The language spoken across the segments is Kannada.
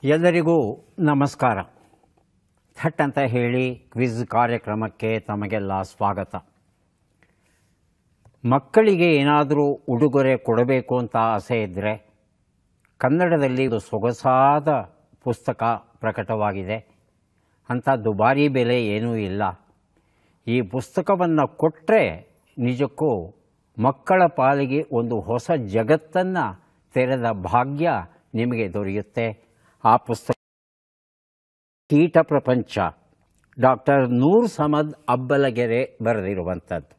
ಎಲ್ಲರಿಗೂ ನಮಸ್ಕಾರ. ಥಟ್ ಅಂತ ಹೇಳಿ ಕ್ವಿಜ್ ಕಾರ್ಯಕ್ರಮಕ್ಕೆ ತಮಗೆಲ್ಲ ಸ್ವಾಗತ. ಮಕ್ಕಳಿಗೆ ಏನಾದರೂ ಉಡುಗೊರೆ ಕೊಡಬೇಕು ಅಂತ ಆಸೆ ಇದ್ದರೆ ಕನ್ನಡದಲ್ಲಿ ಒಂದು ಸೊಗಸಾದ ಪುಸ್ತಕ ಪ್ರಕಟವಾಗಿದೆ. ಅಂಥ ದುಬಾರಿ ಬೆಲೆ ಏನೂ ಇಲ್ಲ. ಈ ಪುಸ್ತಕವನ್ನು ಕೊಟ್ಟರೆ ನಿಜಕ್ಕೂ ಮಕ್ಕಳ ಪಾಲಿಗೆ ಒಂದು ಹೊಸ ಜಗತ್ತನ್ನು ತೆರೆದ ಭಾಗ್ಯ ನಿಮಗೆ ದೊರೆಯುತ್ತೆ. ಆ ಪುಸ್ತಕ ಕೀಟ ಪ್ರಪಂಚ, ಡಾಕ್ಟರ್ ನೂರ್ ಸಮದ್ ಅಬ್ಬಲಗೆರೆ ಬರೆದಿರುವಂಥದ್ದು.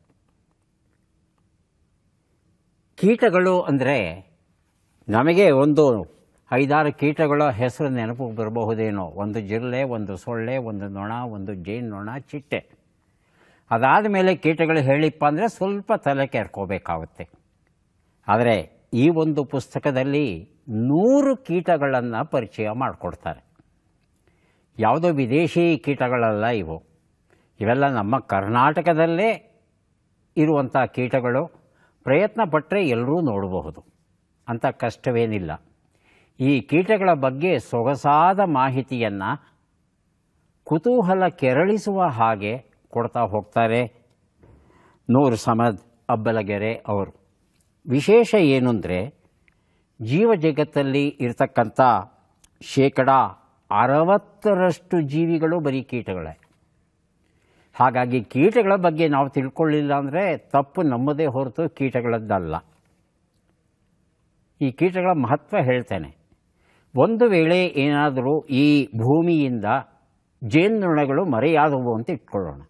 ಕೀಟಗಳು ಅಂದರೆ ನಮಗೆ ಒಂದು 5-6 ಕೀಟಗಳ ಹೆಸರು ನೆನಪು ಬರಬಹುದೇನೋ. ಒಂದು ಜಿರಳೆ, ಒಂದು ಸೊಳ್ಳೆ, ಒಂದು ನೊಣ, ಒಂದು ಜೇನು ನೊಣ, ಚಿಟ್ಟೆ. ಅದಾದ ಮೇಲೆ ಕೀಟಗಳು ಹೇಳಿಪ್ಪ ಅಂದರೆ ಸ್ವಲ್ಪ ತಲೆ ಕೆರ್ಕೋಬೇಕಾಗುತ್ತೆ. ಆದರೆ ಈ ಒಂದು ಪುಸ್ತಕದಲ್ಲಿ 100 ಕೀಟಗಳನ್ನು ಪರಿಚಯ ಮಾಡಿಕೊಡ್ತಾರೆ. ಯಾವುದೋ ವಿದೇಶಿ ಕೀಟಗಳಲ್ಲ ಇವು. ಇವೆಲ್ಲ ನಮ್ಮ ಕರ್ನಾಟಕದಲ್ಲೇ ಇರುವಂಥ ಕೀಟಗಳು. ಪ್ರಯತ್ನ ಪಟ್ಟರೆ ಎಲ್ಲರೂ ನೋಡಬಹುದು, ಅಂಥ ಕಷ್ಟವೇನಿಲ್ಲ. ಈ ಕೀಟಗಳ ಬಗ್ಗೆ ಸೊಗಸಾದ ಮಾಹಿತಿಯನ್ನು ಕುತೂಹಲ ಕೆರಳಿಸುವ ಹಾಗೆ ಕೊಡ್ತಾ ಹೋಗ್ತಾರೆ ನೂರ್ ಸಮದ್ ಅಬ್ಬಲಗೆರೆ ಅವರು. ವಿಶೇಷ ಏನು ಅಂದರೆ ಜೀವ ಜಗತ್ತಲ್ಲಿ ಇರತಕ್ಕಂಥ 60% ಜೀವಿಗಳು ಬರೀ ಕೀಟಗಳೇ. ಹಾಗಾಗಿ ಕೀಟಗಳ ಬಗ್ಗೆ ನಾವು ತಿಳ್ಕೊಳ್ಳಿಲ್ಲ ಅಂದರೆ ತಪ್ಪು ನಮ್ಮದೇ ಹೊರತು ಕೀಟಗಳದ್ದಲ್ಲ. ಈ ಕೀಟಗಳ ಮಹತ್ವ ಹೇಳ್ತೇನೆ. ಒಂದು ವೇಳೆ ಏನಾದರೂ ಈ ಭೂಮಿಯಿಂದ ಜೇನುನೊಣಗಳು ಮರೆಯಾದವು ಅಂತ ಇಟ್ಕೊಳ್ಳೋಣ.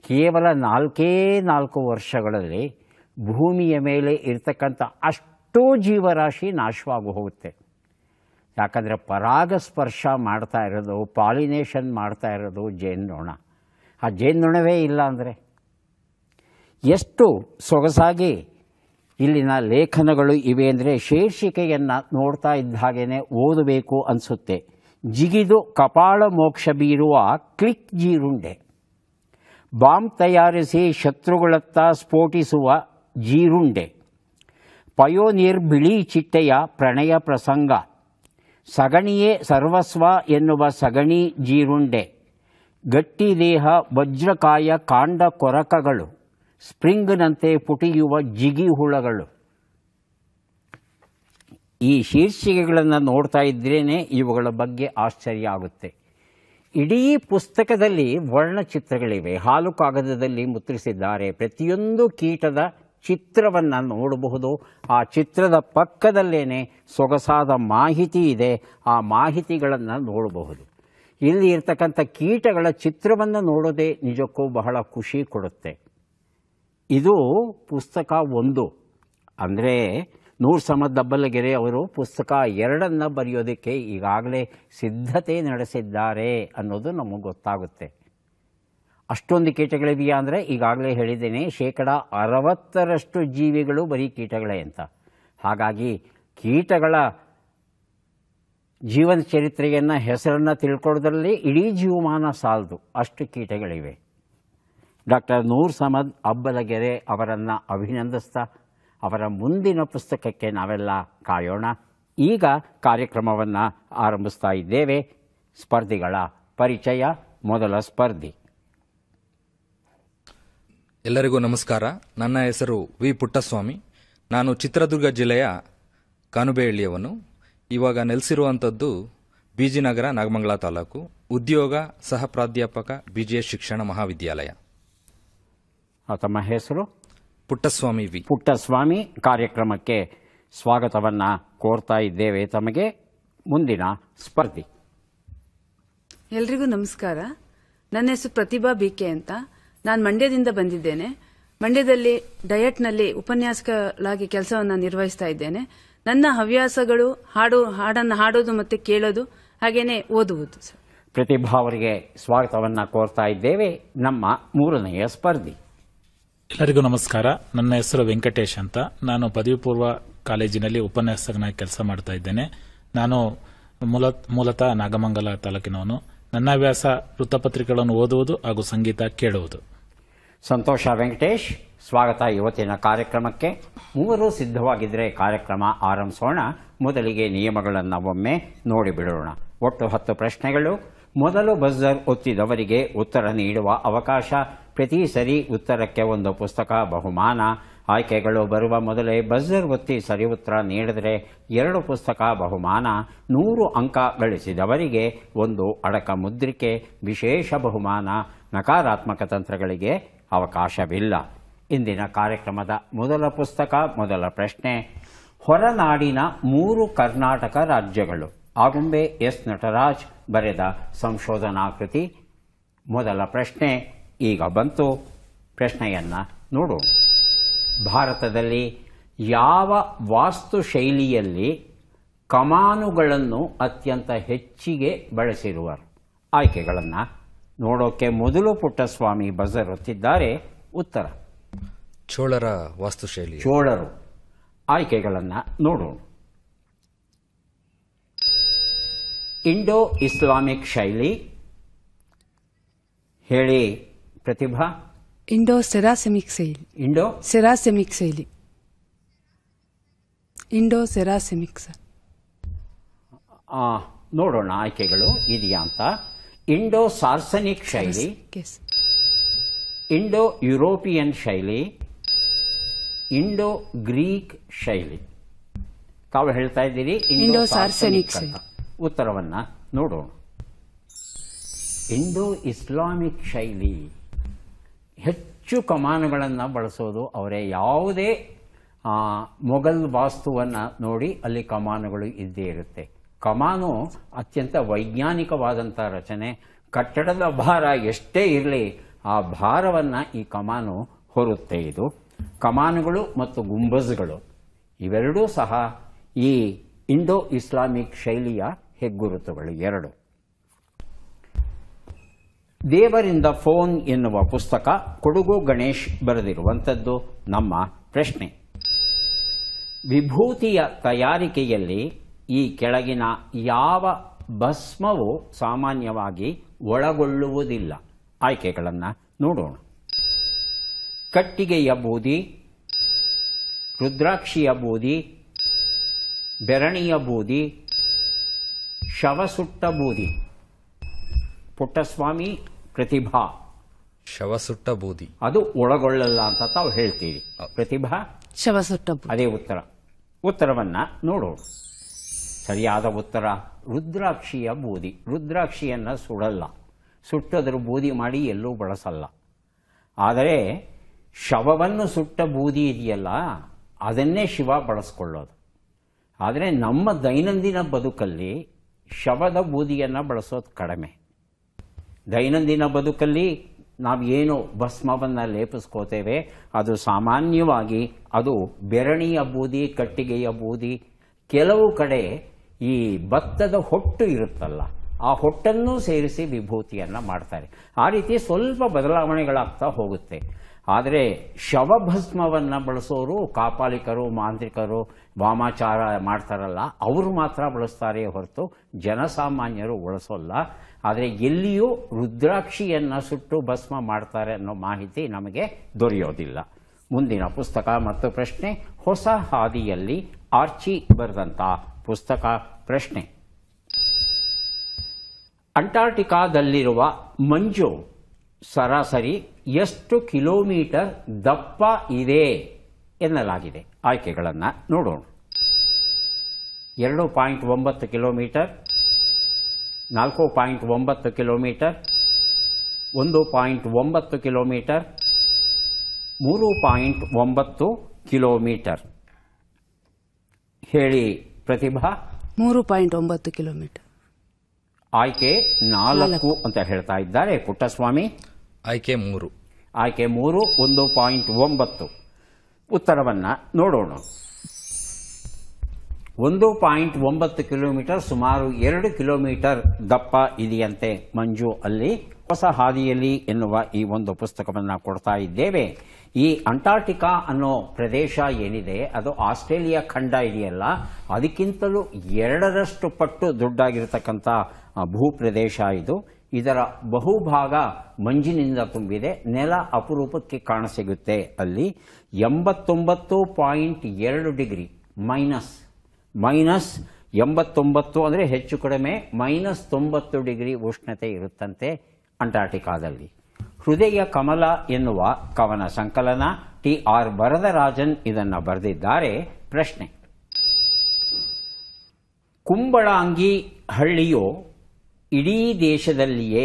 ಕೇವಲ 4 ವರ್ಷಗಳಲ್ಲಿ ಭೂಮಿಯ ಮೇಲೆ ಇರ್ತಕ್ಕಂಥ ಅಷ್ಟೂ ಜೀವರಾಶಿ ನಾಶವಾಗಿ ಹೋಗುತ್ತೆ. ಯಾಕಂದರೆ ಪರಾಗಸ್ಪರ್ಶ ಮಾಡ್ತಾ ಇರೋದು, ಪಾಲಿನೇಷನ್ ಮಾಡ್ತಾ ಇರೋದು ಜೇನುನೊಣ. ಆ ಜೇನುನೊಣವೇ ಇಲ್ಲ ಅಂದರೆ ಎಷ್ಟು ಸೊಗಸಾಗಿ ಇಲ್ಲಿನ ಲೇಖನಗಳು ಇವೆ ಅಂದರೆ ಶೀರ್ಷಿಕೆಯನ್ನು ನೋಡ್ತಾ ಇದ್ದ ಹಾಗೇ ಓದಬೇಕು ಅನಿಸುತ್ತೆ. ಜಿಗಿದು ಕಪಾಳ ಮೋಕ್ಷ ಬೀರುವ ಕ್ಲಿಕ್ ಜೀರುಂಡೆ, ಬಾಂಬ್ ತಯಾರಿಸಿ ಶತ್ರುಗಳತ್ತ ಸ್ಫೋಟಿಸುವ ಜೀರುಂಡೆ, ಪಯೋನೀರ್ ಬಿಳಿ ಚಿಟ್ಟೆಯ ಪ್ರಣಯ ಪ್ರಸಂಗ, ಸಗಣಿಯೇ ಸರ್ವಸ್ವ ಎನ್ನುವ ಸಗಣಿ ಜೀರುಂಡೆ, ಗಟ್ಟಿ ದೇಹ ವಜ್ರಕಾಯ ಕಾಂಡ ಕೊರಕಗಳು, ಸ್ಪ್ರಿಂಗ್ನಂತೆ ಪುಟಿಯುವ ಜಿಗಿ ಹುಳಗಳು. ಈ ಶೀರ್ಷಿಕೆಗಳನ್ನು ನೋಡ್ತಾ ಇದ್ರೇ ಇವುಗಳ ಬಗ್ಗೆ ಆಶ್ಚರ್ಯ ಆಗುತ್ತೆ. ಇಡೀ ಪುಸ್ತಕದಲ್ಲಿ ವರ್ಣಚಿತ್ರಗಳಿವೆ. ಹಾಲು ಕಾಗದದಲ್ಲಿ ಮುದ್ರಿಸಿದ್ದಾರೆ. ಪ್ರತಿಯೊಂದು ಕೀಟದ ಚಿತ್ರವನ್ನು ನೋಡಬಹುದು. ಆ ಚಿತ್ರದ ಪಕ್ಕದಲ್ಲೇ ಸೊಗಸಾದ ಮಾಹಿತಿ ಇದೆ. ಆ ಮಾಹಿತಿಗಳನ್ನು ನೋಡಬಹುದು. ಇಲ್ಲಿ ಇರ್ತಕ್ಕಂಥ ಕೀಟಗಳ ಚಿತ್ರವನ್ನು ನೋಡೋದೇ ನಿಜಕ್ಕೂ ಬಹಳ ಖುಷಿ ಕೊಡುತ್ತೆ. ಇದು ಪುಸ್ತಕ 1. ಅಂದರೆ ನೂರ್ ಸಮದ್ ಅಬ್ಬಲಗೆರೆ ಅವರು ಪುಸ್ತಕ 2 ಬರೆಯೋದಕ್ಕೆ ಈಗಾಗಲೇ ಸಿದ್ಧತೆ ನಡೆಸಿದ್ದಾರೆ ಅನ್ನೋದು ನಮಗೆ ಗೊತ್ತಾಗುತ್ತೆ. ಅಷ್ಟೊಂದು ಕೀಟಗಳಿವೆಯಾ ಅಂದರೆ ಈಗಾಗಲೇ ಹೇಳಿದ್ದೇನೆ, 60% ಜೀವಿಗಳು ಬರೀ ಕೀಟಗಳೇ ಅಂತ. ಹಾಗಾಗಿ ಕೀಟಗಳ ಜೀವನ ಚರಿತ್ರೆಯನ್ನು, ಹೆಸರನ್ನು ತಿಳ್ಕೊಳ್ಳೋದ್ರಲ್ಲಿ ಇಡೀ ಜೀವಮಾನ ಸಾಲದು, ಅಷ್ಟು ಕೀಟಗಳಿವೆ. ಡಾಕ್ಟರ್ ನೂರ್ ಸಮದ್ ಅಬ್ಬಲಗೆರೆ ಅವರನ್ನು ಅಭಿನಂದಿಸ್ತಾ ಅವರ ಮುಂದಿನ ಪುಸ್ತಕಕ್ಕೆ ನಾವೆಲ್ಲ ಕಾಯೋಣ. ಈಗ ಕಾರ್ಯಕ್ರಮವನ್ನು ಆರಂಭಿಸ್ತಾ ಇದ್ದೇವೆ. ಸ್ಪರ್ಧಿಗಳ ಪರಿಚಯ. ಮೊದಲ ಸ್ಪರ್ಧಿ. ಎಲ್ಲರಿಗೂ ನಮಸ್ಕಾರ. ನನ್ನ ಹೆಸರು ವಿ ಪುಟ್ಟಸ್ವಾಮಿ. ನಾನು ಚಿತ್ರದುರ್ಗ ಜಿಲ್ಲೆಯ ಕಾನುಬೇಹಳ್ಳಿಯವನು. ಇವಾಗ ನೆಲೆಸಿರುವಂಥದ್ದು ಬಿಜಿನಗರ, ನಾಗಮಂಗಲ ತಾಲೂಕು. ಉದ್ಯೋಗ ಸಹ ಪ್ರಾಧ್ಯಾಪಕ, ಬಿಜಿಎಸ್ ಶಿಕ್ಷಣ ಮಹಾವಿದ್ಯಾಲಯ. ತಮ್ಮ ಹೆಸರು? ಪುಟ್ಟಸ್ವಾಮಿ ವಿ. ಪುಟ್ಟಸ್ವಾಮಿ. ಕಾರ್ಯಕ್ರಮಕ್ಕೆ ಸ್ವಾಗತವನ್ನು ಕೋರ್ತಾ ಇದ್ದೇವೆ ತಮಗೆ. ಮುಂದಿನ ಸ್ಪರ್ಧಿ. ಎಲ್ರಿಗೂ ನಮಸ್ಕಾರ. ನನ್ನ ಹೆಸರು ಪ್ರತಿಭಾ ಬಿಕೆ ಅಂತ. ನಾನು ಮಂಡ್ಯದಿಂದ ಬಂದಿದ್ದೇನೆ. ಮಂಡ್ಯದಲ್ಲಿ ಡಯಟ್ನಲ್ಲಿ ಉಪನ್ಯಾಸಕರಾಗಿ ಕೆಲಸವನ್ನು ನಿರ್ವಹಿಸ್ತಾ ಇದ್ದೇನೆ. ನನ್ನ ಹವ್ಯಾಸಗಳು ಹಾಡನ್ನು ಹಾಡೋದು ಮತ್ತು ಕೇಳೋದು, ಹಾಗೇನೆ ಓದುವುದು. ಪ್ರತಿಭಾ ಅವರಿಗೆ ಸ್ವಾಗತವನ್ನು ಕೋರ್ತಾ ಇದ್ದೇವೆ. ನಮ್ಮ 3ನೆಯ ಸ್ಪರ್ಧಿ. ಎಲ್ಲರಿಗೂ ನಮಸ್ಕಾರ. ನನ್ನ ಹೆಸರು ವೆಂಕಟೇಶ್ ಅಂತ. ನಾನು ಪದವಿ ಪೂರ್ವ ಕಾಲೇಜಿನಲ್ಲಿ ಉಪನ್ಯಾಸಕನಾಗಿ ಕೆಲಸ ಮಾಡ್ತಾ ಇದ್ದೇನೆ. ನಾನು ಮೂಲತಃ ನಾಗಮಂಗಲ ತಾಲೂಕಿನವನು. ನನ್ನ ಹವ್ಯಾಸ ವೃತ್ತಪತ್ರಿಕೆಗಳನ್ನು ಓದುವುದು ಹಾಗೂ ಸಂಗೀತ ಕೇಳುವುದು. ಸಂತೋಷ ವೆಂಕಟೇಶ್. ಸ್ವಾಗತ ಇವತ್ತಿನ ಕಾರ್ಯಕ್ರಮಕ್ಕೆ. ಮೂವರು ಸಿದ್ಧವಾಗಿದ್ದರೆ ಕಾರ್ಯಕ್ರಮ ಆರಂಭಿಸೋಣ. ಮೊದಲಿಗೆ ನಿಯಮಗಳನ್ನು ಒಮ್ಮೆ ನೋಡಿಬಿಡೋಣ. ಒಟ್ಟು 10 ಪ್ರಶ್ನೆಗಳು. ಮೊದಲು ಬಜರ್ ಒತ್ತಿದವರಿಗೆ ಉತ್ತರ ನೀಡುವ ಅವಕಾಶ. ಪ್ರತಿ ಸರಿ ಉತ್ತರಕ್ಕೆ ಒಂದು ಪುಸ್ತಕ ಬಹುಮಾನ. ಆಯ್ಕೆಗಳು ಬರುವ ಮೊದಲೇ ಬಜರ್ ಒತ್ತಿ ಸರಿ ಉತ್ತರ ನೀಡಿದರೆ 2 ಪುಸ್ತಕ ಬಹುಮಾನ. 100 ಅಂಕ ಗಳಿಸಿದವರಿಗೆ ಒಂದು ಅಡಕ ಮುದ್ರಿಕೆ ವಿಶೇಷ ಬಹುಮಾನ. ನಕಾರಾತ್ಮಕ ತಂತ್ರಗಳಿಗೆ ಅವಕಾಶವಿಲ್ಲ. ಇಂದಿನ ಕಾರ್ಯಕ್ರಮದ ಮೊದಲ ಪುಸ್ತಕ, ಮೊದಲ ಪ್ರಶ್ನೆ. ಹೊರನಾಡಿನ 3 ಕರ್ನಾಟಕ ರಾಜ್ಯಗಳು. ಆಗುಂಬೆ ಎಸ್ ನಟರಾಜ್ ಬರೆದ ಸಂಶೋಧನಾ ಕೃತಿ. ಮೊದಲ ಪ್ರಶ್ನೆ ಈಗ ಬಂತು. ಪ್ರಶ್ನೆಯನ್ನು ನೋಡೋಣ. ಭಾರತದಲ್ಲಿ ಯಾವ ವಾಸ್ತುಶೈಲಿಯಲ್ಲಿ ಕಮಾನುಗಳನ್ನು ಅತ್ಯಂತ ಹೆಚ್ಚಿಗೆ ಬಳಸಿರುವರು? ಆಯ್ಕೆಗಳನ್ನು ನೋಡೋಕೆ ಮೊದಲು ಪುಟ್ಟಸ್ವಾಮಿ ಬಜರ್ ಒತ್ತಿದ್ದಾರೆ. ಉತ್ತರ ಚೋಳರ ವಾಸ್ತುಶೈಲಿ. ಚೋಳರು. ಆಯ್ಕೆಗಳನ್ನು ನೋಡೋಣ. ಇಂಡೋ ಇಸ್ಲಾಮಿಕ್ ಶೈಲಿ. ಹೇಳಿ ಪ್ರತಿಭಾ. ಇಂಡೋ ಸೆರಾಸೆಮಿಕ್ ಶೈಲಿ. ಇಂಡೋ ಸೆರಾಸೆಮಿಕ್ ಶೈಲಿ. ಇಂಡೋ ಸೆರಾಸೆಮಿಕ್. ನೋಡೋಣ ಆಯ್ಕೆಗಳು ಇದೆಯಾ ಅಂತ. ಇಂಡೋ ಸಾರ್ಸನಿಕ್ ಶೈಲಿ, ಇಂಡೋ ಯುರೋಪಿಯನ್ ಶೈಲಿ, ಇಂಡೋ ಗ್ರೀಕ್ ಶೈಲಿ. ತಾವು ಹೇಳ್ತಾ ಇದ್ದೀರಿ ಇಂಡೋ ಸಾರ್ಸನಿಕ್ ಅಂತ. ಉತ್ತರವನ್ನ ನೋಡೋಣ. ಇಂಡೋ ಇಸ್ಲಾಮಿಕ್ ಶೈಲಿ. ಹೆಚ್ಚು ಕಮಾನುಗಳನ್ನು ಬಳಸೋದು ಅವರೇ. ಯಾವುದೇ ಮೊಘಲ್ ವಾಸ್ತುವನ್ನು ನೋಡಿ ಅಲ್ಲಿ ಕಮಾನುಗಳು ಇದ್ದೇ ಇರುತ್ತೆ. ಕಮಾನು ಅತ್ಯಂತ ವೈಜ್ಞಾನಿಕವಾದಂಥ ರಚನೆ. ಕಟ್ಟಡದ ಭಾರ ಎಷ್ಟೇ ಇರಲಿ ಆ ಭಾರವನ್ನು ಈ ಕಮಾನು ಹೊರುತ್ತೆ. ಇದು ಕಮಾನುಗಳು ಮತ್ತು ಗುಂಬಜ್ಗಳು ಇವೆರಡೂ ಸಹ ಈ ಇಂಡೋ ಇಸ್ಲಾಮಿಕ್ ಶೈಲಿಯ ಹೆಗ್ಗುರುತುಗಳು 2. ದೇವರಿಂದ ಫೋನ್ ಎನ್ನುವ ಪುಸ್ತಕ ಕೊಡಗು ಗಣೇಶ್ ಬರೆದಿರುವಂಥದ್ದು. ನಮ್ಮ ಪ್ರಶ್ನೆ. ವಿಭೂತಿಯ ತಯಾರಿಕೆಯಲ್ಲಿ ಈ ಕೆಳಗಿನ ಯಾವ ಭಸ್ಮವು ಸಾಮಾನ್ಯವಾಗಿ ಒಳಗೊಳ್ಳುವುದಿಲ್ಲ? ಆಯ್ಕೆಗಳನ್ನು ನೋಡೋಣ. ಕಟ್ಟಿಗೆಯ ಬೂದಿ, ರುದ್ರಾಕ್ಷಿಯ ಬೂದಿ, ಬೆರಣಿಯ ಬೂದಿ, ಶವಸುಟ್ಟ ಬೂದಿ. ಪುಟ್ಟಸ್ವಾಮಿ, ಪ್ರತಿಭಾ. ಶವಸುಟ್ಟ ಬೂದಿ. ಅದು ಒಳಗೊಳ್ಳಲ್ಲ ಅಂತ ತಾವು ಹೇಳ್ತೀರಿ. ಪ್ರತಿಭಾ ಶವಸುಟ್ಟ ಬೂದಿ. ಅದೇ ಉತ್ತರ. ಉತ್ತರವನ್ನ ನೋಡೋಣ. ಸರಿಯಾದ ಉತ್ತರ ರುದ್ರಾಕ್ಷಿಯ ಬೂದಿ. ರುದ್ರಾಕ್ಷಿಯನ್ನು ಸುಡಲ್ಲ, ಸುಟ್ಟದ್ರ ಬೂದಿ ಮಾಡಿ ಎಲ್ಲೂ ಬಳಸಲ್ಲ. ಆದರೆ ಶವವನ್ನು ಸುಟ್ಟ ಬೂದಿ ಇದೆಯಲ್ಲ ಅದನ್ನೇ ಶಿವ ಬಳಸ್ಕೊಳ್ಳೋದು. ಆದರೆ ನಮ್ಮ ದೈನಂದಿನ ಬದುಕಲ್ಲಿ ಶವದ ಬೂದಿಯನ್ನು ಬಳಸೋದು ಕಡಿಮೆ. ದೈನಂದಿನ ಬದುಕಲ್ಲಿ ನಾವು ಏನು ಭಸ್ಮವನ್ನು ಲೇಪಿಸ್ಕೋತೇವೆ ಅದು ಸಾಮಾನ್ಯವಾಗಿ ಅದು ಬೆರಣಿಯ ಬೂದಿ, ಕಟ್ಟಿಗೆಯ ಬೂದಿ. ಕೆಲವು ಕಡೆ ಈ ಭತ್ತದ ಹೊಟ್ಟು ಇರುತ್ತಲ್ಲ ಆ ಹೊಟ್ಟನ್ನು ಸೇರಿಸಿ ವಿಭೂತಿಯನ್ನು ಮಾಡ್ತಾರೆ. ಆ ರೀತಿ ಸ್ವಲ್ಪ ಬದಲಾವಣೆಗಳಾಗ್ತಾ ಹೋಗುತ್ತೆ. ಆದರೆ ಶವಭಸ್ಮವನ್ನು ಬಳಸೋರು ಕಾಪಾಲಿಕರು, ಮಾಂತ್ರಿಕರು, ವಾಮಾಚಾರ ಮಾಡ್ತಾರಲ್ಲ ಅವರು ಮಾತ್ರ ಬಳಸ್ತಾರೆ ಹೊರತು ಜನಸಾಮಾನ್ಯರು ಬಳಸೋಲ್ಲ. ಆದರೆ ಎಲ್ಲಿಯೂ ರುದ್ರಾಕ್ಷಿಯನ್ನು ಸುಟ್ಟು ಭಸ್ಮ ಮಾಡ್ತಾರೆ ಅನ್ನೋ ಮಾಹಿತಿ ನಮಗೆ ದೊರೆಯೋದಿಲ್ಲ. ಮುಂದಿನ ಪುಸ್ತಕ ಮತ್ತು ಪ್ರಶ್ನೆ. ಹೊಸ ಹಾದಿಯಲ್ಲಿ ಆರ್ಚಿ ಬರೆದಂಥ ಪುಸ್ತಕ. ಪ್ರಶ್ನೆ. ಅಂಟಾರ್ಟಿಕಾದಲ್ಲಿರುವ ಮಂಜು ಸರಾಸರಿ ಎಷ್ಟು ಕಿಲೋಮೀಟರ್ ದಪ್ಪ ಇದೆ ಎನ್ನಲಾಗಿದೆ? ಆಯ್ಕೆಗಳನ್ನು ನೋಡೋಣ. 2.9 ಕಿಲೋಮೀಟರ್, 4.9 ಕಿಲೋಮೀಟರ್, 1.9 ಕಿಲೋಮೀಟರ್, 3.9 ಕಿಲೋಮೀಟರ್. ಹೇಳಿ ಪ್ರತಿಭಾ. 3.9 ಕಿಲೋಮೀಟರ್. ಆಯ್ಕೆ 4 ಅಂತ ಹೇಳ್ತಾ ಇದ್ದಾರೆ ಪುಟ್ಟಸ್ವಾಮಿ. ಆಯ್ಕೆ 3. ಆಯ್ಕೆ 3 1.9. ಉತ್ತರವನ್ನ ನೋಡೋಣ. 1.9 ಕಿಲೋಮೀಟರ್, ಸುಮಾರು 2 ಕಿಲೋಮೀಟರ್ ದಪ್ಪ ಇದೆಯಂತೆ ಮಂಜು ಅಲ್ಲಿ. ಹೊಸ ಹಾದಿಯಲ್ಲಿ ಎನ್ನುವ ಈ ಒಂದು ಪುಸ್ತಕವನ್ನು ಕೊಡ್ತಾ ಇದ್ದೇವೆ. ಈ ಅಂಟಾರ್ಟಿಕಾ ಅನ್ನೋ ಪ್ರದೇಶ ಏನಿದೆ ಅದು ಆಸ್ಟ್ರೇಲಿಯಾ ಖಂಡ ಇದೆಯಲ್ಲ ಅದಕ್ಕಿಂತಲೂ 2ರಷ್ಟು ಪಟ್ಟು ದೊಡ್ಡಾಗಿರ್ತಕ್ಕಂಥ ಭೂಪ್ರದೇಶ ಇದು. ಇದರ ಬಹುಭಾಗ ಮಂಜಿನಿಂದ ತುಂಬಿದೆ. ನೆಲ ಅಪರೂಪಕ್ಕೆ ಕಾಣಸಿಗುತ್ತೆ. ಅಲ್ಲಿ 89.2 ಡಿಗ್ರಿ ಮೈನಸ್ 89 ಅಂದರೆ ಹೆಚ್ಚು ಕಡಿಮೆ -90 ಡಿಗ್ರಿ ಉಷ್ಣತೆ ಇರುತ್ತಂತೆ ಅಂಟಾರ್ಟಿಕಾದಲ್ಲಿ. ಹೃದಯ ಕಮಲ ಎನ್ನುವ ಕವನ ಸಂಕಲನ TR ವರದರಾಜನ್ ಇದನ್ನು ಬರೆದಿದ್ದಾರೆ. ಪ್ರಶ್ನೆ: ಕುಂಬಳಾಂಗಿ ಹಳ್ಳಿಯು ಇಡೀ ದೇಶದಲ್ಲಿಯೇ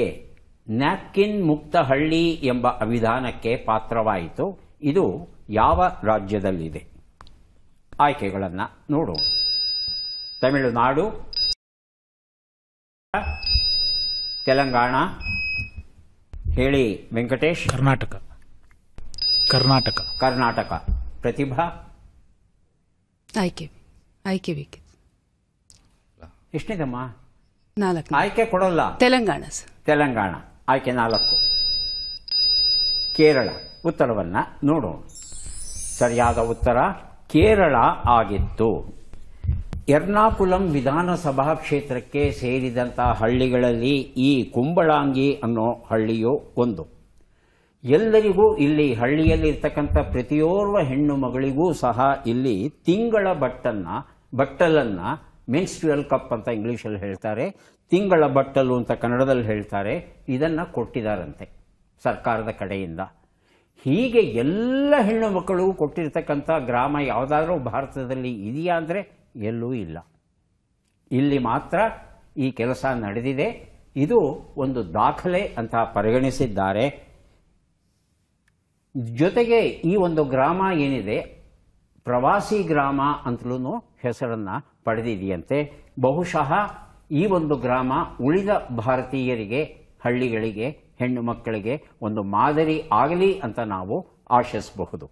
ನ್ಯಾಪ್ಕಿನ್ ಮುಕ್ತ ಹಳ್ಳಿ ಎಂಬ ಅಭಿಧಾನಕ್ಕೆ ಪಾತ್ರವಾಯಿತು. ಇದು ಯಾವ ರಾಜ್ಯದಲ್ಲಿದೆ? ಆಯ್ಕೆಗಳನ್ನು ನೋಡೋಣ. ತಮಿಳುನಾಡು, ತೆಲಂಗಾಣ. ಹೇಳಿ ವೆಂಕಟೇಶ್. ಕರ್ನಾಟಕ. ಪ್ರತಿಭಾ? ಆಯ್ಕೆ ಬೇಕಿತ್ತು. ಎಷ್ಟನೇದಮ್ಮ? 4. ಆಯ್ಕೆ ಕೊಡೋಲ್ಲ. ತೆಲಂಗಾಣ. ಆಯ್ಕೆ 4. ಕೇರಳ. ಉತ್ತರವನ್ನ ನೋಡೋಣ. ಸರಿಯಾದ ಉತ್ತರ ಕೇರಳ ಆಗಿತ್ತು. ಎರ್ನಾಕುಲಂ ವಿಧಾನಸಭಾ ಕ್ಷೇತ್ರಕ್ಕೆ ಸೇರಿದಂತಹ ಹಳ್ಳಿಗಳಲ್ಲಿ ಈ ಕುಂಬಳಾಂಗಿ ಅನ್ನೋ ಹಳ್ಳಿಯು ಒಂದು. ಎಲ್ಲರಿಗೂ ಇಲ್ಲಿ ಹಳ್ಳಿಯಲ್ಲಿರ್ತಕ್ಕಂಥ ಪ್ರತಿಯೋರ್ವ ಹೆಣ್ಣು ಮಗಳಿಗೂ ಸಹ ಇಲ್ಲಿ ತಿಂಗಳ ಬಟ್ಟಲನ್ನ ಮೆನ್ಸ್ಟ್ರುಯಲ್ ಕಪ್ ಅಂತ ಇಂಗ್ಲಿಷಲ್ಲಿ ಹೇಳ್ತಾರೆ, ತಿಂಗಳ ಬಟ್ಟಲು ಅಂತ ಕನ್ನಡದಲ್ಲಿ ಹೇಳ್ತಾರೆ, ಇದನ್ನು ಕೊಟ್ಟಿದ್ದಾರಂತೆ ಸರ್ಕಾರದ ಕಡೆಯಿಂದ. ಹೀಗೆ ಎಲ್ಲ ಹೆಣ್ಣು ಮಕ್ಕಳಿಗೂ ಕೊಟ್ಟಿರ್ತಕ್ಕಂಥ ಗ್ರಾಮ ಯಾವುದಾದ್ರೂ ಭಾರತದಲ್ಲಿ ಇದೆಯಾ ಅಂದರೆ ಎಲ್ಲೂ ಇಲ್ಲ. ಇಲ್ಲಿ ಮಾತ್ರ ಈ ಕೆಲಸ ನಡೆದಿದೆ. ಇದು ಒಂದು ದಾಖಲೆ ಅಂತ ಪರಿಗಣಿಸಿದ್ದಾರೆ. ಜೊತೆಗೆ ಈ ಒಂದು ಗ್ರಾಮ ಏನಿದೆ ಪ್ರವಾಸಿ ಗ್ರಾಮ ಅಂತಲೂ ಹೆಸರನ್ನು ಪಡೆದಿದೆಯಂತೆ. ಬಹುಶಃ ಈ ಒಂದು ಗ್ರಾಮ ಉಳಿದ ಭಾರತೀಯರಿಗೆ, ಹಳ್ಳಿಗಳಿಗೆ, ಹೆಣ್ಣು ಮಕ್ಕಳಿಗೆ ಒಂದು ಮಾದರಿ ಆಗಲಿ ಅಂತ ನಾವು ಆಶಿಸಬಹುದು.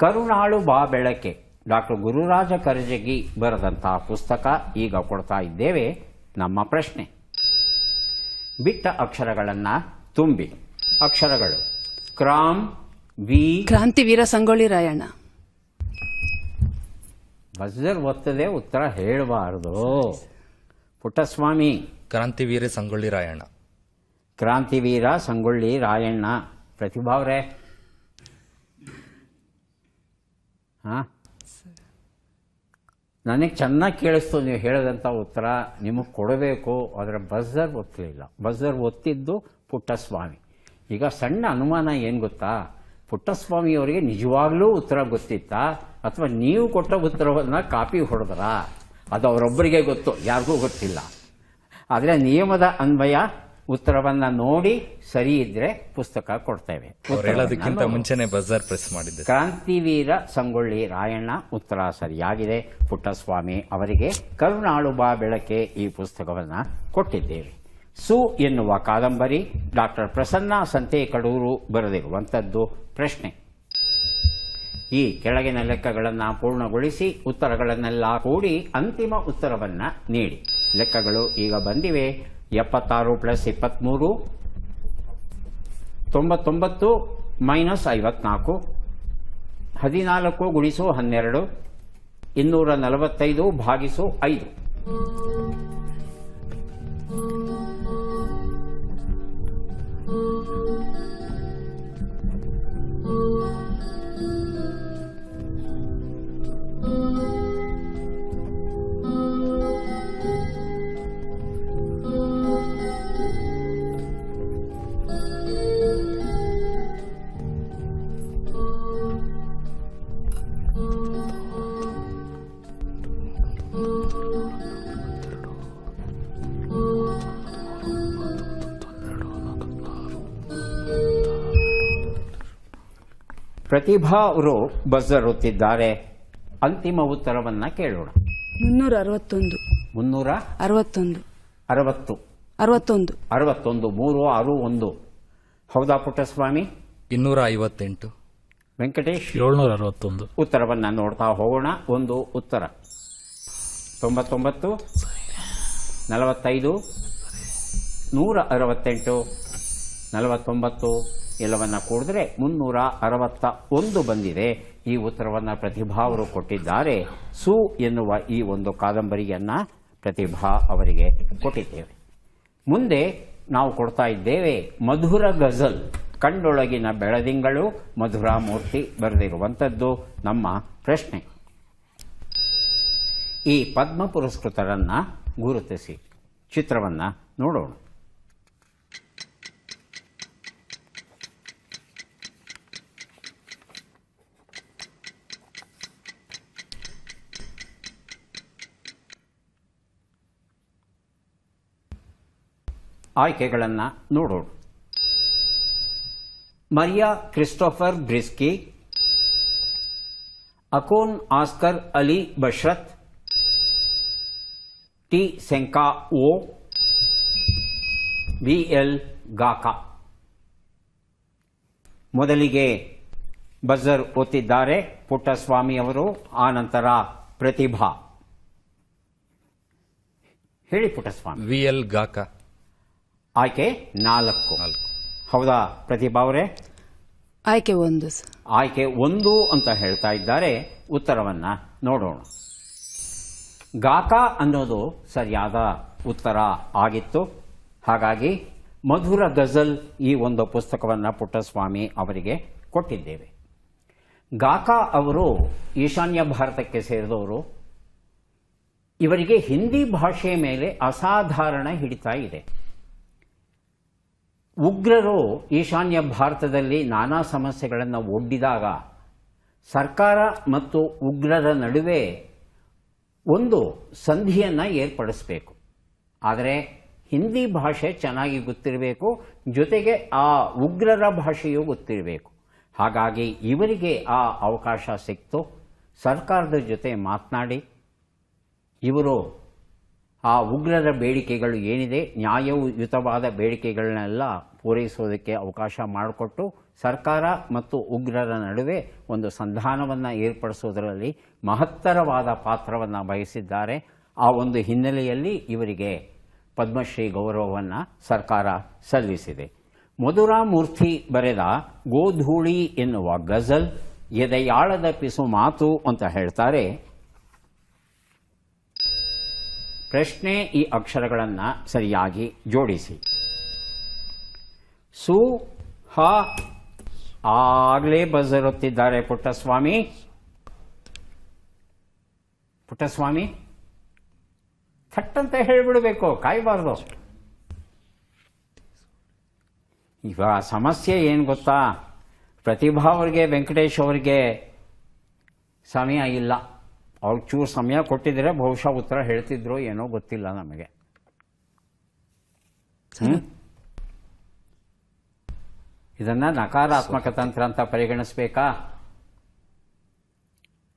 ಕರುಣಾಳು ಬಾ ಬೆಳಕೆ ಡಾಕ್ಟರ್ ಗುರುರಾಜ ಕರಜಗಿ ಬರೆದಂತಹ ಪುಸ್ತಕ ಈಗ ಕೊಡ್ತಾ ಇದ್ದೇವೆ. ನಮ್ಮ ಪ್ರಶ್ನೆ: ಬಿಟ್ಟ ಅಕ್ಷರಗಳನ್ನು ತುಂಬಿ. ಅಕ್ಷರಗಳು: ಕ್ರಾಂತಿವೀರ ಸಂಗೊಳ್ಳಿ ರಾಯಣ್ಣ. ಬಜರ್ ಒತ್ತದೆ ಉತ್ತರ ಹೇಳಬಾರದು. ಪುಟ್ಟಸ್ವಾಮಿ. ಕ್ರಾಂತಿವೀರ ಸಂಗೊಳ್ಳಿ ರಾಯಣ್ಣ. ಕ್ರಾಂತಿವೀರ ಸಂಗೊಳ್ಳಿ ರಾಯಣ್ಣ. ಪ್ರತಿಭಾವ್ರೆ? ನನಗೆ ಚೆನ್ನಾಗಿ ಕೇಳಿಸ್ತು ನೀವು ಹೇಳಿದಂಥ ಉತ್ತರ. ನಿಮಗೆ ಕೊಡಬೇಕು, ಅದರ ಬಜರ್ ಒತ್ತಲಿಲ್ಲ. ಬಜರ್ ಒತ್ತಿದ್ದು ಪುಟ್ಟಸ್ವಾಮಿ. ಈಗ ಸಣ್ಣ ಅನುಮಾನ ಏನು ಗೊತ್ತಾ, ಪುಟ್ಟಸ್ವಾಮಿಯವರಿಗೆ ನಿಜವಾಗ್ಲೂ ಉತ್ತರ ಗೊತ್ತಿತ್ತಾ ಅಥವಾ ನೀವು ಕೊಟ್ಟ ಉತ್ತರವನ್ನು ಕಾಪಿ ಹೊಡೆದ್ರಾ? ಅದು ಅವರೊಬ್ಬರಿಗೆ ಗೊತ್ತು, ಯಾರಿಗೂ ಗೊತ್ತಿಲ್ಲ. ಆದರೆ ನಿಯಮದ ಅನ್ವಯ ಉತ್ತರವನ್ನು ನೋಡಿ ಸರಿ ಇದ್ರೆ ಪುಸ್ತಕ ಕೊಡ್ತೇವೆ. ಹೇಳೋದಕ್ಕಿಂತ ಮುಂಚೆನೆ ಬಜರ್ ಪ್ರೆಸ್ ಮಾಡಿದ್ದೆ. ಕ್ರಾಂತಿವೀರ ಸಂಗೊಳ್ಳಿ ರಾಯಣ್ಣ ಉತ್ತರ ಸರಿಯಾಗಿದೆ. ಪುಟ್ಟಸ್ವಾಮಿ ಅವರಿಗೆ ಕರುಣಾಳು ಬಾ ಬೆಳಕೆ ಈ ಪುಸ್ತಕವನ್ನು ಕೊಟ್ಟಿದ್ದೇವೆ. ಸು ಎನ್ನುವ ಕಾದಂಬರಿ ಡಾಕ್ಟರ್ ಪ್ರಸನ್ನ ಸಂತೇಕಡೂರು ಬರೆದಿರುವಂಥದ್ದು. ಪ್ರಶ್ನೆ: ಈ ಕೆಳಗಿನ ಲೆಕ್ಕಗಳನ್ನು ಪೂರ್ಣಗೊಳಿಸಿ ಉತ್ತರಗಳನ್ನೆಲ್ಲ ಕೂಡಿ ಅಂತಿಮ ಉತ್ತರವನ್ನು ನೀಡಿ. ಲೆಕ್ಕಗಳು ಈಗ ಬಂದಿವೆ. 76 + 23, 99 - 54, 14 × 12, 245 / 5. ಪ್ರತಿಭಾ ಅವರು ಬಜರ್ ಒತ್ತಿದ್ದಾರೆ. ಅಂತಿಮ ಉತ್ತರವನ್ನ ಕೇಳೋಣ. 361. 361. ಹೌದಾ ಪುಟ್ಟಸ್ವಾಮಿ? 258. ವೆಂಕಟೇಶ್? 761. ಉತ್ತರವನ್ನ ನೋಡ್ತಾ ಹೋಗೋಣ. ಒಂದು ಉತ್ತರ 99, 45, 168, 49 ಎಲ್ಲವನ್ನ ಕೂಡಿದ್ರೆ 361 ಬಂದಿದೆ. ಈ ಉತ್ತರವನ್ನು ಪ್ರತಿಭಾ ಅವರು ಕೊಟ್ಟಿದ್ದಾರೆ. ಸು ಎನ್ನುವ ಈ ಒಂದು ಕಾದಂಬರಿಯನ್ನ ಪ್ರತಿಭಾ ಅವರಿಗೆ ಕೊಟ್ಟಿದ್ದೇವೆ. ಮುಂದೆ ನಾವು ಕೊಡ್ತಾ ಇದ್ದೇವೆ ಮಧುರ ಗಜಲ್, ಕಂಡೊಳಗಿನ ಬೆಳದಿಂಗಳು, ಮಧುರಾ ಮೂರ್ತಿ ಬರೆದಿರುವಂಥದ್ದು ನಮ್ಮ ಪ್ರಶ್ನೆ. ಈ ಪದ್ಮ ಪುರಸ್ಕೃತರನ್ನ ಗುರುತಿಸಿ. ಚಿತ್ರವನ್ನ ನೋಡೋಣ. ಆಯ್ಕೆಗಳನ್ನು ನೋಡೋಣ. Maria Christopher Briski, Akon Oscar Ali Bashrat, T ಸೆಂಕಾ ಓ, BL ಗಾಕಾ. ಮೊದಲಿಗೆ ಬಜರ್ ಒತ್ತಿದ್ದಾರೆ ಪುಟ್ಟಸ್ವಾಮಿ ಅವರು, ಆನಂತರ ಪ್ರತಿಭಾ. ಹೇಳಿ ಪುಟ್ಟಸ್ವಾಮಿ. VL ಗಾಕಾ. ಆಯ್ಕೆ 4. ಹೌದಾ ಪ್ರತಿಭಾ ಅವರೇ? ಆಯ್ಕೆ 1 ಸರ್. ಆಯ್ಕೆ 1 ಅಂತ ಹೇಳ್ತಾ ಇದ್ದಾರೆ. ಉತ್ತರವನ್ನ ನೋಡೋಣ. ಗಾಕಾ ಅನ್ನೋದು ಸರಿಯಾದ ಉತ್ತರ ಆಗಿತ್ತು. ಹಾಗಾಗಿ ಮಧುರ ಗಜಲ್ ಈ ಒಂದು ಪುಸ್ತಕವನ್ನು ಪುಟ್ಟಸ್ವಾಮಿ ಅವರಿಗೆ ಕೊಟ್ಟಿದ್ದೇವೆ. ಗಾಕಾ ಅವರು ಈಶಾನ್ಯ ಭಾರತಕ್ಕೆ ಸೇರಿದವರು. ಇವರಿಗೆ ಹಿಂದಿ ಭಾಷೆಯ ಮೇಲೆ ಅಸಾಧಾರಣ ಹಿಡಿತ ಇದೆ. ಉಗ್ರರು ಈಶಾನ್ಯ ಭಾರತದಲ್ಲಿ ನಾನಾ ಸಮಸ್ಯೆಗಳನ್ನು ಒಡ್ಡಿದಾಗ ಸರ್ಕಾರ ಮತ್ತು ಉಗ್ರರ ನಡುವೆ ಒಂದು ಸಂಧಿಯನ್ನು ಏರ್ಪಡಿಸಬೇಕು. ಆದರೆ ಹಿಂದಿ ಭಾಷೆ ಚೆನ್ನಾಗಿ ಗೊತ್ತಿರಬೇಕು, ಜೊತೆಗೆ ಆ ಉಗ್ರರ ಭಾಷೆಯೂ ಗೊತ್ತಿರಬೇಕು. ಹಾಗಾಗಿ ಇವರಿಗೆ ಆ ಅವಕಾಶ ಸಿಕ್ತು. ಸರ್ಕಾರದ ಜೊತೆ ಮಾತನಾಡಿ ಇವರು ಆ ಉಗ್ರರ ಬೇಡಿಕೆಗಳು ಏನಿದೆ, ನ್ಯಾಯಯುತವಾದ ಬೇಡಿಕೆಗಳನ್ನೆಲ್ಲ ಪೂರೈಸೋದಕ್ಕೆ ಅವಕಾಶ ಮಾಡಿಕೊಟ್ಟು ಸರ್ಕಾರ ಮತ್ತು ಉಗ್ರರ ನಡುವೆ ಒಂದು ಸಂಧಾನವನ್ನು ಏರ್ಪಡಿಸೋದರಲ್ಲಿ ಮಹತ್ತರವಾದ ಪಾತ್ರವನ್ನು ವಹಿಸಿದ್ದಾರೆ. ಆ ಒಂದು ಹಿನ್ನೆಲೆಯಲ್ಲಿ ಇವರಿಗೆ ಪದ್ಮಶ್ರೀ ಗೌರವವನ್ನು ಸರ್ಕಾರ ಸಲ್ಲಿಸಿದೆ. ಮಧುರಾ ಮೂರ್ತಿ ಬರೆದ ಗೋಧೂಳಿ ಎನ್ನುವ ಗಜಲ್ ಎದೆಯಾಳದ ಪಿಸು ಮಾತು ಅಂತ ಹೇಳ್ತಾರೆ. ಪ್ರಶ್ನೆ, ಈ ಅಕ್ಷರಗಳನ್ನು ಸರಿಯಾಗಿ ಜೋಡಿಸಿ. ಸು ಹ. ಆಗಲೇ ಬಜರ್ ಒತ್ತಿದ್ದಾರೆ ಪುಟ್ಟಸ್ವಾಮಿ. ಪುಟ್ಟಸ್ವಾಮಿ ಥಟ್ಟಂತ ಹೇಳಿಬಿಡಬೇಕು, ಕಾಯಬಾರ್ದು. ಈಗ ಸಮಸ್ಯೆ ಏನು ಗೊತ್ತಾ, ಪ್ರತಿಭಾ ಅವರಿಗೆ ವೆಂಕಟೇಶ್ ಅವರಿಗೆ ಸಮಯ ಇಲ್ಲ. ಅವ್ರಿಗೆ ಚೂರು ಸಮಯ ಕೊಟ್ಟಿದ್ರೆ ಬಹುಶಃ ಉತ್ತರ ಹೇಳ್ತಿದ್ರು, ಏನೋ ಗೊತ್ತಿಲ್ಲ ನಮಗೆ. ಇದನ್ನ ನಕಾರಾತ್ಮಕ ತಂತ್ರ ಅಂತ ಪರಿಗಣಿಸಬೇಕಾ?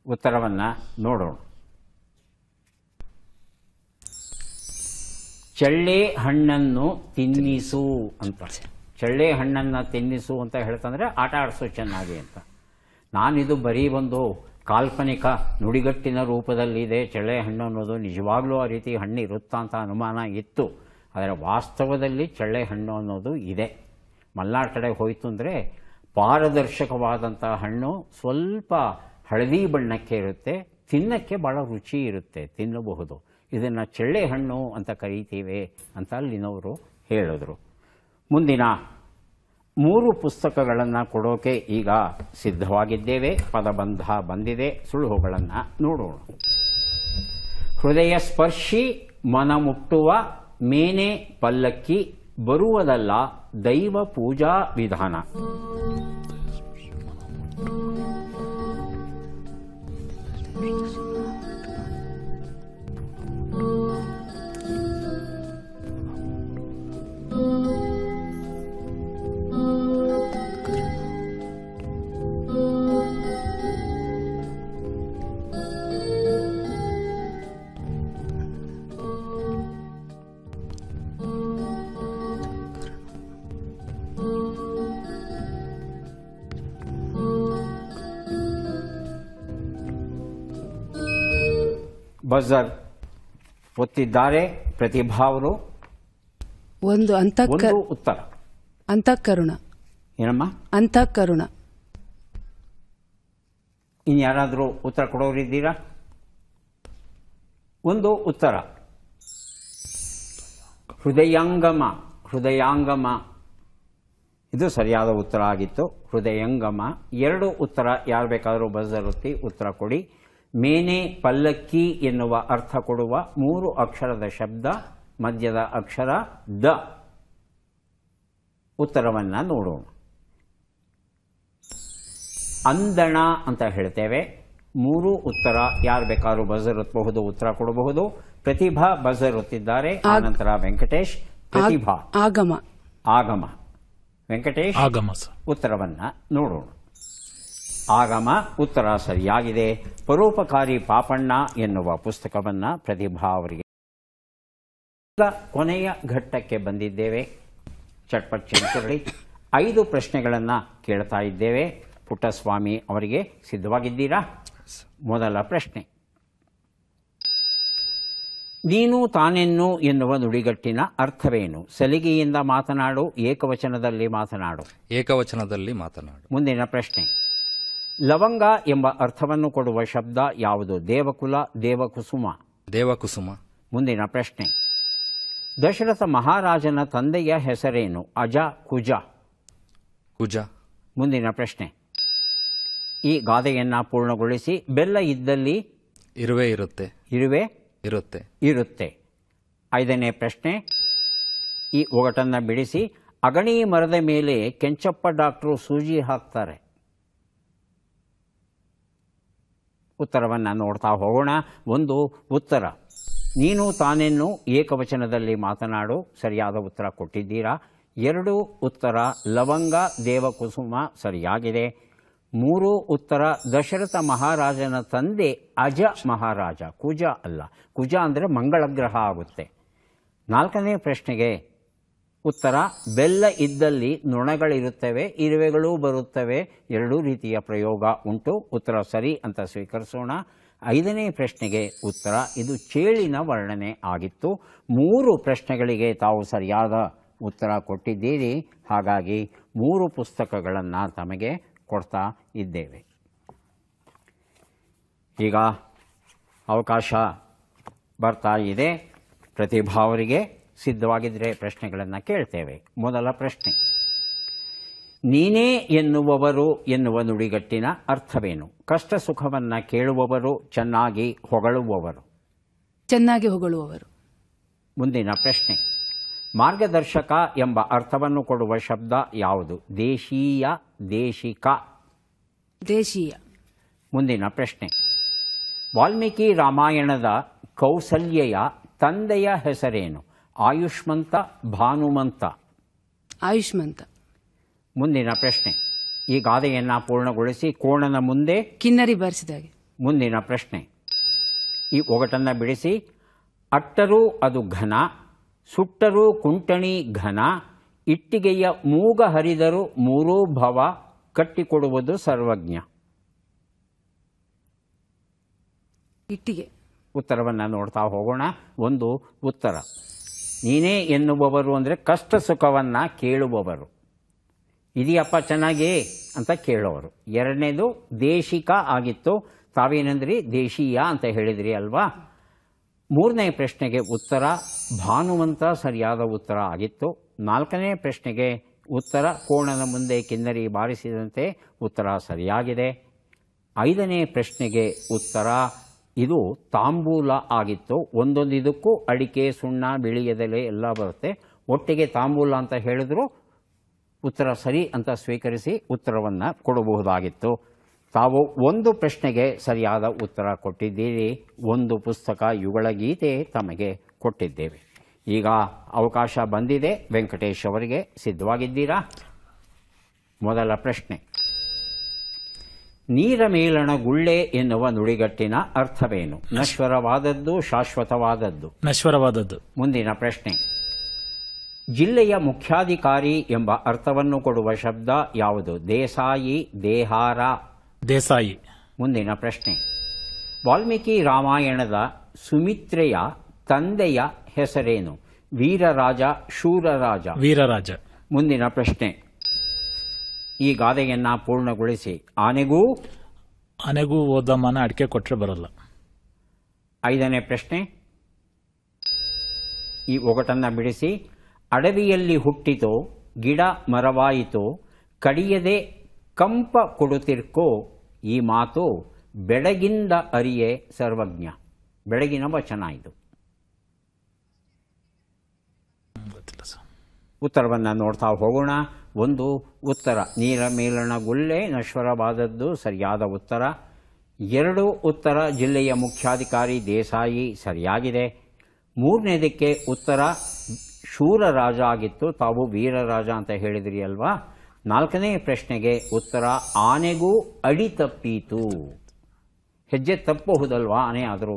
ಉತ್ತರವನ್ನ ನೋಡೋಣ. ಚಳ್ಳೆ ಹಣ್ಣನ್ನು ತಿನ್ನಿಸು ಅಂತ. ಚಳ್ಳೆ ಹಣ್ಣನ್ನು ತಿನ್ನಿಸು ಅಂತ ಹೇಳ್ತಂದ್ರೆ ಆಟ ಆಡಿಸು ಚೆನ್ನಾಗಿ ಅಂತ. ನಾನಿದು ಬರೀ ಒಂದು ಕಾಲ್ಪನಿಕ ನುಡಿಗಟ್ಟಿನ ರೂಪದಲ್ಲಿದೆ. ಚಳ್ಳೆ ಹಣ್ಣು ಅನ್ನೋದು ನಿಜವಾಗ್ಲೂ ಆ ರೀತಿ ಹಣ್ಣು ಇರುತ್ತಾ ಅಂತ ಅನುಮಾನ ಇತ್ತು. ಆದರೆ ವಾಸ್ತವದಲ್ಲಿ ಚಳ್ಳೆ ಹಣ್ಣು ಅನ್ನೋದು ಇದೆ. ಮಲ್ನಾಡು ಕಡೆ ಹೋಯಿತು ಅಂದರೆ ಪಾರದರ್ಶಕವಾದಂಥ ಹಣ್ಣು, ಸ್ವಲ್ಪ ಹಳದಿ ಬಣ್ಣಕ್ಕೆ ಇರುತ್ತೆ, ತಿನ್ನಕ್ಕೆ ಭಾಳ ರುಚಿ ಇರುತ್ತೆ, ತಿನ್ನಬಹುದು. ಇದನ್ನು ಚಳ್ಳೆ ಹಣ್ಣು ಅಂತ ಕರೀತೀವಿ ಅಂತ ಅಲ್ಲಿನವರು ಹೇಳಿದ್ರು. ಮುಂದಿನ 3 ಪುಸ್ತಕಗಳನ್ನು ಕೊಡೋಕೆ ಈಗ ಸಿದ್ಧವಾಗಿದ್ದೇವೆ. ಪದಬಂಧ ಬಂದಿದೆ. ಸುಳುಹುಗಳನ್ನು ನೋಡೋಣ. ಹೃದಯ ಸ್ಪರ್ಶಿ, ಮನ ಮುಟ್ಟುವ, ಮೇನೆ ಪಲ್ಲಕ್ಕಿ, ಬರುವುದಲ್ಲ ದೈವ ಪೂಜಾ ವಿಧಾನ. ಬಜರ್ ಒತ್ತಿದ್ದಾರೆ ಪ್ರತಿಭಾ ಅವರು. ಒಂದು ಉತ್ತರ ಅಂತಃಕರುಣ. ಏನಮ್ಮ? ಅಂತಃಕರುಣ. ಇನ್ಯಾರಾದರೂ ಉತ್ತರ ಕೊಡೋರಿದ್ದೀರಾ? ಒಂದು ಉತ್ತರ ಹೃದಯಾಂಗಮ. ಹೃದಯಾಂಗಮ, ಇದು ಸರಿಯಾದ ಉತ್ತರ ಆಗಿತ್ತು. ಹೃದಯಂಗಮ. 2 ಉತ್ತರ. ಯಾರು ಬೇಕಾದರೂ ಬಜರ್ ಒತ್ತಿ ಉತ್ತರ ಕೊಡಿ. ಮೇನೆ ಪಲ್ಲಕ್ಕಿ ಎನ್ನುವ ಅರ್ಥ ಕೊಡುವ 3 ಅಕ್ಷರದ ಶಬ್ದ, ಮಧ್ಯದ ಅಕ್ಷರ ದ. ಉತ್ತರವನ್ನು ನೋಡೋಣ. ಅಂದಣ ಅಂತ ಹೇಳ್ತೇವೆ. 3 ಉತ್ತರ. ಯಾರು ಬೇಕಾದ್ರೂ ಬಜರ್ ಒತ್ತಬಹುದು, ಉತ್ತರ ಕೊಡಬಹುದು. ಪ್ರತಿಭಾ ಬಜರ್ ಒತ್ತಿದ್ದಾರೆ. ಆನಂತರ ವೆಂಕಟೇಶ್. ಪ್ರತಿಭಾ ಆಗಮ. ಆಗಮ. ವೆಂಕಟೇಶ್ ಆಗಮ ಸರ್. ಉತ್ತರವನ್ನ ನೋಡೋಣ. ಆಗಮ ಉತ್ತರ ಸರಿಯಾಗಿದೆ. ಪರೋಪಕಾರಿ ಪಾಪಣ್ಣ ಎನ್ನುವ ಪುಸ್ತಕವನ್ನ ಪ್ರತಿಭಾ ಅವರಿಗೆ. ಈಗ ಕೊನೆಯ ಘಟ್ಟಕ್ಕೆ ಬಂದಿದ್ದೇವೆ. ಚಟ್ಪಟ್ ಚಿಂಚರಳಿ 5 ಪ್ರಶ್ನೆಗಳನ್ನ ಕೇಳ್ತಾ ಇದ್ದೇವೆ. ಪುಟ್ಟಸ್ವಾಮಿ ಅವರಿಗೆ ಸಿದ್ಧವಾಗಿದ್ದೀರಾ? ಮೊದಲ ಪ್ರಶ್ನೆ. ನೀನು ತಾನೆನ್ನು ಎನ್ನುವ ನುಡಿಗಟ್ಟಿನ ಅರ್ಥವೇನು? ಸಲಿಗೆಯಿಂದ ಮಾತನಾಡು, ಏಕವಚನದಲ್ಲಿ ಮಾತನಾಡು. ಏಕವಚನದಲ್ಲಿ ಮಾತನಾಡು. ಮುಂದಿನ ಪ್ರಶ್ನೆ. ಲವಂಗ ಎಂಬ ಅರ್ಥವನ್ನು ಕೊಡುವ ಶಬ್ದ ಯಾವುದು? ದೇವಕುಲ, ದೇವಕುಸುಮ. ದೇವಕುಸುಮ. ಮುಂದಿನ ಪ್ರಶ್ನೆ. ದಶರಥ ಮಹಾರಾಜನ ತಂದೆಯ ಹೆಸರೇನು? ಅಜ, ಕುಜ. ಕುಜ. ಮುಂದಿನ ಪ್ರಶ್ನೆ. ಈ ಗಾದೆಯನ್ನ ಪೂರ್ಣಗೊಳಿಸಿ. ಬೆಲ್ಲ ಇದ್ದಲ್ಲಿ ಇರುವೆ ಇರುತ್ತೆ. ಇರುವೆ ಇರುತ್ತೆ. ಇರುತ್ತೆ. 5ನೇ ಪ್ರಶ್ನೆ. ಈ ಒಗಟನ್ನ ಬಿಡಿಸಿ. ಅಗಣಿ ಮರದ ಮೇಲೆ ಕೆಂಚಪ್ಪ ಡಾಕ್ಟ್ರು ಸೂಜಿ ಹಾಕ್ತಾರೆ. ಉತ್ತರವನ್ನು ನೋಡ್ತಾ ಹೋಗೋಣ. 1 ಉತ್ತರ. ನೀನು ತಾನೆನ್ನು ಏಕವಚನದಲ್ಲಿ ಮಾತನಾಡು. ಸರಿಯಾದ ಉತ್ತರ ಕೊಟ್ಟಿದ್ದೀರಾ. 2 ಉತ್ತರ. ಲವಂಗ, ದೇವಕುಸುಮ ಸರಿಯಾಗಿದೆ. 3 ಉತ್ತರ. ದಶರಥ ಮಹಾರಾಜನ ತಂದೆ ಅಜ ಮಹಾರಾಜ, ಕುಜ ಅಲ್ಲ. ಕುಜ ಅಂದರೆ ಮಂಗಳ ಗ್ರಹ ಆಗುತ್ತೆ. 4ನೇ ಪ್ರಶ್ನೆಗೆ ಉತ್ತರ. ಬೆಲ್ಲ ಇದ್ದಲ್ಲಿ ನೊಣಗಳಿರುತ್ತವೆ, ಇರುವೆಗಳೂ ಬರುತ್ತವೆ. 2 ರೀತಿಯ ಪ್ರಯೋಗ ಉಂಟು. ಉತ್ತರ ಸರಿ ಅಂತ ಸ್ವೀಕರಿಸೋಣ. 5ನೇ ಪ್ರಶ್ನೆಗೆ ಉತ್ತರ. ಇದು ಚೇಳಿನ ವರ್ಣನೆ ಆಗಿತ್ತು. 3 ಪ್ರಶ್ನೆಗಳಿಗೆ ತಾವು ಸರಿಯಾದ ಉತ್ತರ ಕೊಟ್ಟಿದ್ದೀರಿ. ಹಾಗಾಗಿ 3 ಪುಸ್ತಕಗಳನ್ನು ತಮಗೆ ಕೊಡ್ತಾ ಇದ್ದೇವೆ. ಈಗ ಅವಕಾಶ ಬರ್ತಾ ಇದೆ. ಪ್ರತಿಭಾ ಅವರಿಗೆ ಸಿದ್ಧವಾಗಿದ್ದರೆ ಪ್ರಶ್ನೆಗಳನ್ನು ಕೇಳ್ತೇವೆ. ಮೊದಲ ಪ್ರಶ್ನೆ. ನೀನೇ ಎನ್ನುವವರು ಎನ್ನುವ ನುಡಿಗಟ್ಟಿನ ಅರ್ಥವೇನು? ಕಷ್ಟ ಸುಖವನ್ನು ಕೇಳುವವರು, ಚೆನ್ನಾಗಿ ಹೊಗಳುವವರು. ಚೆನ್ನಾಗಿ ಹೊಗಳುವವರು. ಮುಂದಿನ ಪ್ರಶ್ನೆ. ಮಾರ್ಗದರ್ಶಕ ಎಂಬ ಅರ್ಥವನ್ನು ಕೊಡುವ ಶಬ್ದ ಯಾವುದು? ದೇಶೀಯ, ದೇಶಿಕ. ದೇಶೀಯ. ಮುಂದಿನ ಪ್ರಶ್ನೆ. ವಾಲ್ಮೀಕಿ ರಾಮಾಯಣದ ಕೌಸಲ್ಯೆಯ ತಂದೆಯ ಹೆಸರೇನು? ಆಯುಷ್ಮಂತ, ಭಾನುಮಂತ. ಆಯುಷ್ಮಂತ. ಮುಂದಿನ ಪ್ರಶ್ನೆ. ಈ ಗಾದೆಯನ್ನು ಪೂರ್ಣಗೊಳಿಸಿ. ಕೋಣನ ಮುಂದೆ ಕಿನ್ನರಿ ಬಾರಿಸಿದಾಗೆ. ಮುಂದಿನ ಪ್ರಶ್ನೆ. ಈ ಒಗಟನ್ನು ಬಿಡಿಸಿ. ಅಟ್ಟರೂ ಅದು ಘನ, ಸುಟ್ಟರೂ ಕುಂಟಣಿ ಘನ, ಇಟ್ಟಿಗೆಯ ಮೂಗ ಹರಿದರೂ 3 ಭವ, ಕಟ್ಟಿಕೊಡುವುದು ಸರ್ವಜ್ಞ. ಇಟ್ಟಿಗೆ. ಉತ್ತರವನ್ನು ನೋಡ್ತಾ ಹೋಗೋಣ. 1 ಉತ್ತರ. ನೀನೇ ಎನ್ನುವವರು ಅಂದರೆ ಕಷ್ಟ ಸುಖವನ್ನು ಕೇಳುವವರು. ಇದೆಯಪ್ಪ ಚೆನ್ನಾಗಿ ಅಂತ ಕೇಳೋರು. 2ನೇದು ದೇಶಿಕ ಆಗಿತ್ತು. ತಾವೇನಂದ್ರಿ? ದೇಶೀಯ ಅಂತ ಹೇಳಿದ್ರಿ ಅಲ್ವಾ. 3ನೇ ಪ್ರಶ್ನೆಗೆ ಉತ್ತರ ಭಾನುಮಂತ ಸರಿಯಾದ ಉತ್ತರ ಆಗಿತ್ತು. 4ನೇ ಪ್ರಶ್ನೆಗೆ ಉತ್ತರ ಕೋಣನ ಮುಂದೆ ಕಿನ್ನರಿ ಬಾರಿಸಿದಂತೆ ಉತ್ತರ ಸರಿಯಾಗಿದೆ. 5ನೇ ಪ್ರಶ್ನೆಗೆ ಉತ್ತರ ಇದು ತಾಂಬೂಲ ಆಗಿತ್ತು. ಒಂದೊಂದಿದಕ್ಕೂ ಅಡಿಕೆ, ಸುಣ್ಣ, ಬಿಳಿ ಎದೆಲೆ ಎಲ್ಲ ಬರುತ್ತೆ. ಒಟ್ಟಿಗೆ ತಾಂಬೂಲ ಅಂತ ಹೇಳಿದ್ರು ಉತ್ತರ ಸರಿ ಅಂತ ಸ್ವೀಕರಿಸಿ ಉತ್ತರವನ್ನು ಕೊಡಬಹುದಾಗಿತ್ತು. ತಾವು 1 ಪ್ರಶ್ನೆಗೆ ಸರಿಯಾದ ಉತ್ತರ ಕೊಟ್ಟಿದ್ದೀರಿ. 1 ಪುಸ್ತಕ ಯುಗಳಗೀತೆ ತಮಗೆ ಕೊಟ್ಟಿದ್ದೇವೆ. ಈಗ ಅವಕಾಶ ಬಂದಿದೆ. ವೆಂಕಟೇಶ್ ಅವರಿಗೆ ಸಿದ್ಧವಾಗಿದ್ದೀರಾ? ಮೊದಲ ಪ್ರಶ್ನೆ. ನೀರ ಮೇಲಣ ಗುಳ್ಳೆ ಎನ್ನುವ ನುಡಿಗಟ್ಟಿನ ಅರ್ಥವೇನು? ನಶ್ವರವಾದದ್ದು, ಶಾಶ್ವತವಾದದ್ದು. ನಶ್ವರವಾದದ್ದು. ಮುಂದಿನ ಪ್ರಶ್ನೆ. ಜಿಲ್ಲೆಯ ಮುಖ್ಯಾಧಿಕಾರಿ ಎಂಬ ಅರ್ಥವನ್ನು ಕೊಡುವ ಶಬ್ದ ಯಾವುದು? ದೇಸಾಯಿ, ದೇಹಾರ. ದೇಸಾಯಿ. ಮುಂದಿನ ಪ್ರಶ್ನೆ. ವಾಲ್ಮೀಕಿ ರಾಮಾಯಣದ ಸುಮಿತ್ರೆಯ ತಂದೆಯ ಹೆಸರೇನು? ವೀರರಾಜ, ಶೂರರಾಜ. ವೀರರಾಜ. ಮುಂದಿನ ಪ್ರಶ್ನೆ. ಈ ಗಾದೆಯನ್ನ ಪೂರ್ಣಗೊಳಿಸಿ. ಆನೆಗೂ ಓದಮ್ಮನ ಅಡಿಕೆ ಕೊಟ್ಟರೆ ಬರಲ್ಲ. 5ನೇ ಪ್ರಶ್ನೆ. ಈ ಒಗಟನ್ನು ಬಿಡಿಸಿ. ಅಡವಿಯಲ್ಲಿ ಹುಟ್ಟಿತೋ ಗಿಡ ಮರವಾಯಿತೋ ಕಡಿಯದೆ ಕಂಪ ಕೊಡುತ್ತಿರ್ಕೋ ಈ ಮಾತು ಬೆಳಗಿಂದ ಅರಿಯೇ ಸರ್ವಜ್ಞ. ಬೆಳಗಿನ ವಚನ ಇದು. ಗೊತ್ತಿಲ್ಲ ಸರ್. ಉತ್ತರವನ್ನು ನೋಡ್ತಾ ಹೋಗೋಣ. ಒಂದು ಉತ್ತರ ನೀರ ಮೇಲಣ ಗುಳ್ಳೆ ನಶ್ವರವಾದದ್ದು ಸರಿಯಾದ ಉತ್ತರ. 2 ಉತ್ತರ ಜಿಲ್ಲೆಯ ಮುಖ್ಯಾಧಿಕಾರಿ ದೇಸಾಯಿ ಸರಿಯಾಗಿದೆ. 3ನೇದಕ್ಕೆ ಉತ್ತರ ಶೂರ ರಾಜ ಆಗಿತ್ತು, ತಾವು ವೀರರಾಜ ಅಂತ ಹೇಳಿದ್ರಿ ಅಲ್ವಾ. 4ನೇ ಪ್ರಶ್ನೆಗೆ ಉತ್ತರ ಆನೆಗೂ ಅಡಿ ತಪ್ಪೀತು. ಹೆಜ್ಜೆ ತಪ್ಪಬಹುದಲ್ವಾ ಆನೆ ಆದರೂ.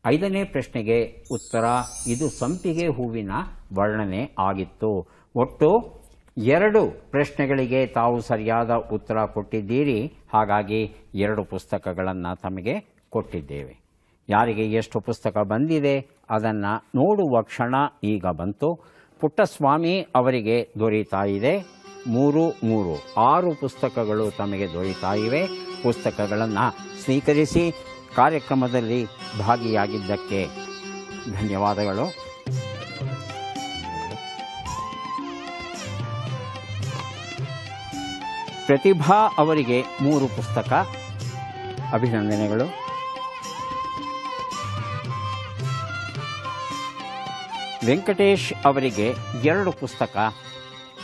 5ನೇ ಪ್ರಶ್ನೆಗೆ ಉತ್ತರ ಇದು ಸಂಪಿಗೆ ಹೂವಿನ ವರ್ಣನೆ ಆಗಿತ್ತು. ಒಟ್ಟು 2 ಪ್ರಶ್ನೆಗಳಿಗೆ ತಾವು ಸರಿಯಾದ ಉತ್ತರ ಕೊಟ್ಟಿದ್ದೀರಿ. ಹಾಗಾಗಿ 2 ಪುಸ್ತಕಗಳನ್ನು ತಮಗೆ ಕೊಟ್ಟಿದ್ದೇವೆ. ಯಾರಿಗೆ ಎಷ್ಟು ಪುಸ್ತಕ ಬಂದಿದೆ ಅದನ್ನು ನೋಡುವ ಕ್ಷಣ ಈಗ ಬಂತು. ಪುಟ್ಟಸ್ವಾಮಿ ಅವರಿಗೆ ದೊರೀತಾ ಇದೆ 3 6 ಪುಸ್ತಕಗಳು ತಮಗೆ ದೊರೀತಾ ಇವೆ. ಪುಸ್ತಕಗಳನ್ನು ಸ್ವೀಕರಿಸಿ ಕಾರ್ಯಕ್ರಮದಲ್ಲಿ ಭಾಗಿಯಾಗಿದ್ದಕ್ಕೆ ಧನ್ಯವಾದಗಳು. ಪ್ರತಿಭಾ ಅವರಿಗೆ 3 ಪುಸ್ತಕ, ಅಭಿನಂದನೆಗಳು. ವೆಂಕಟೇಶ್ ಅವರಿಗೆ 2 ಪುಸ್ತಕ,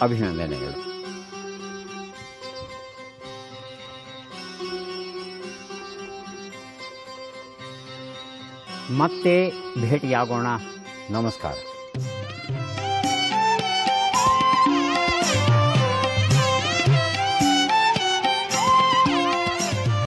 ಅಭಿನಂದನೆಗಳು. ಮತ್ತೆ ಭೇಟಿಯಾಗೋಣ. ನಮಸ್ಕಾರ.